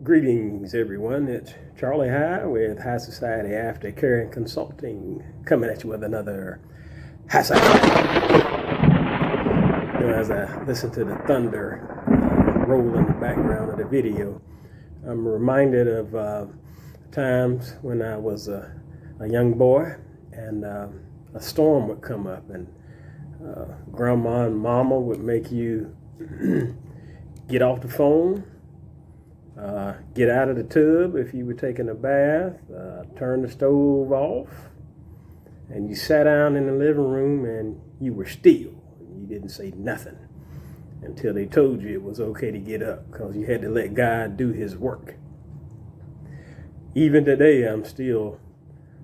Greetings, everyone. It's Charlie High with High Society Aftercare and Consulting, coming at you with another High Society. As I listen to the thunder roll in the background of the video, I'm reminded of times when I was a young boy and a storm would come up, and Grandma and Mama would make you get off the phone, get out of the tub if you were taking a bath, turn the stove off, and you sat down in the living room and you were still. You didn't say nothing until they told you it was okay to get up, because you had to let God do his work. Even today, I'm still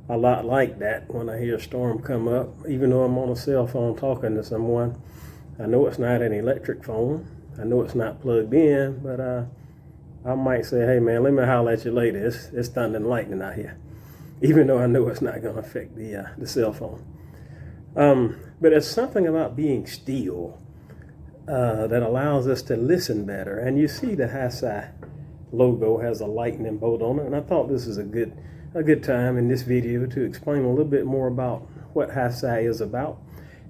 a lot like that when I hear a storm come up. Even though I'm on a cell phone talking to someone, I know it's not an electric phone. I know it's not plugged in, but I might say, hey man, let me holler at you later. It's thunder and lightning out here, even though I know it's not going to affect the cell phone. But there's something about being still that allows us to listen better. And you see the High logo has a lightning bolt on it, and I thought this is a good time in this video to explain a little bit more about what High is about.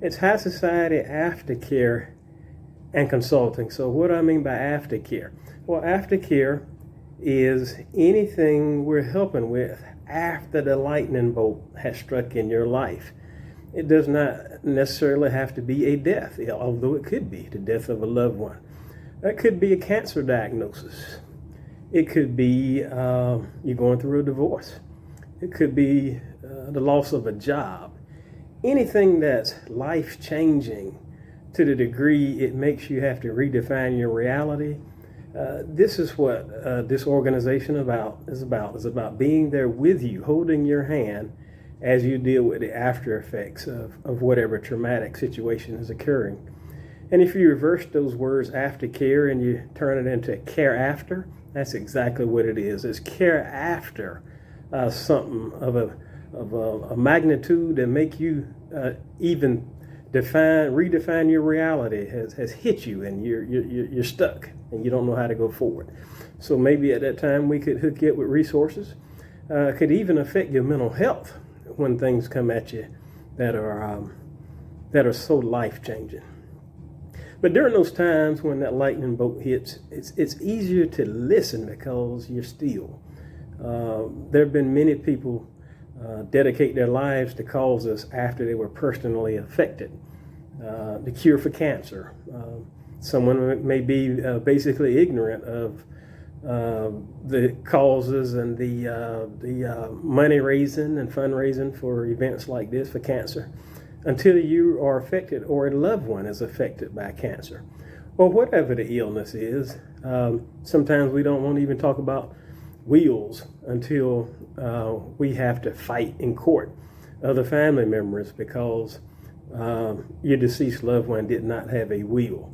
It's High Society Aftercare and Consulting. So what do I mean by aftercare? Well, aftercare is anything we're helping with after the lightning bolt has struck in your life. It does not necessarily have to be a death, although it could be the death of a loved one. That could be a cancer diagnosis. It could be you're going through a divorce. It could be the loss of a job. Anything that's life-changing to the degree it makes you have to redefine your reality. This is what this organization is about being there with you, holding your hand as you deal with the after effects of whatever traumatic situation is occurring. And if you reverse those words aftercare and you turn it into care after, that's exactly what it is. It's care after something of a magnitude that make you even redefine your reality has hit you, and you're stuck and you don't know how to go forward. So maybe at that time we could hook you up with resources. Could even affect your mental health when things come at you that are so life-changing. But during those times when that lightning bolt hits, it's easier to listen because you're still. There have been many people dedicate their lives to causes after they were personally affected. The cure for cancer. Someone may be basically ignorant of the causes and the money raising and fundraising for events like this for cancer until you are affected or a loved one is affected by cancer. Or whatever the illness is. Sometimes we don't want to even talk about wills until we have to fight in court other family members because your deceased loved one did not have a will.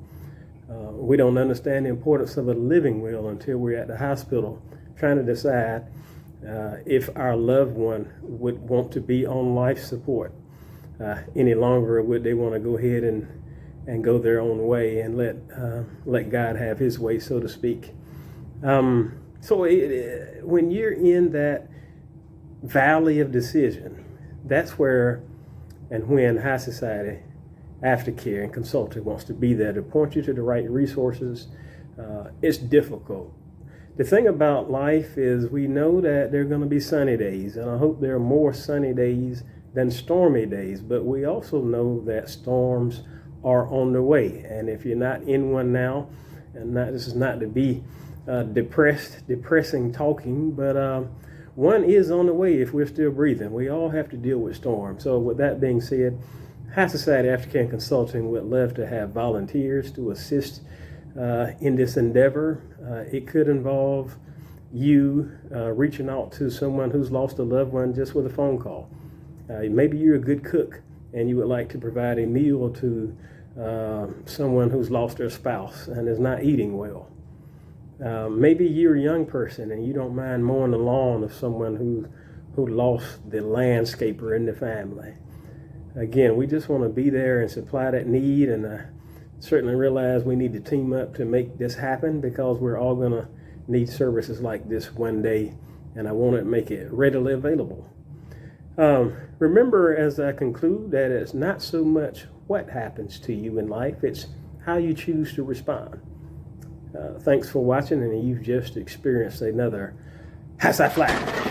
We don't understand the importance of a living will until we're at the hospital trying to decide if our loved one would want to be on life support any longer, or would they want to go ahead and go their own way and let God have his way, so to speak. So when you're in that valley of decision, that's where and when High Society Aftercare and Consulting wants to be there to point you to the right resources. It's difficult. The thing about life is we know that there are going to be sunny days, and I hope there are more sunny days than stormy days, but we also know that storms are on the way. And if you're not in one now, and this is not to be depressing talking, but one is on the way if we're still breathing. We all have to deal with storms. So with that being said, High Society Aftercare and Consulting would love to have volunteers to assist in this endeavor. It could involve you reaching out to someone who's lost a loved one just with a phone call. Maybe you're a good cook and you would like to provide a meal to someone who's lost their spouse and is not eating well. Maybe you're a young person and you don't mind mowing the lawn of someone who lost the landscaper in the family. Again, we just want to be there and supply that need, and I certainly realize we need to team up to make this happen because we're all going to need services like this one day, and I want to make it readily available. Remember, as I conclude, that it's not so much what happens to you in life, it's how you choose to respond. Thanks for watching, and you've just experienced another High Sci Flash.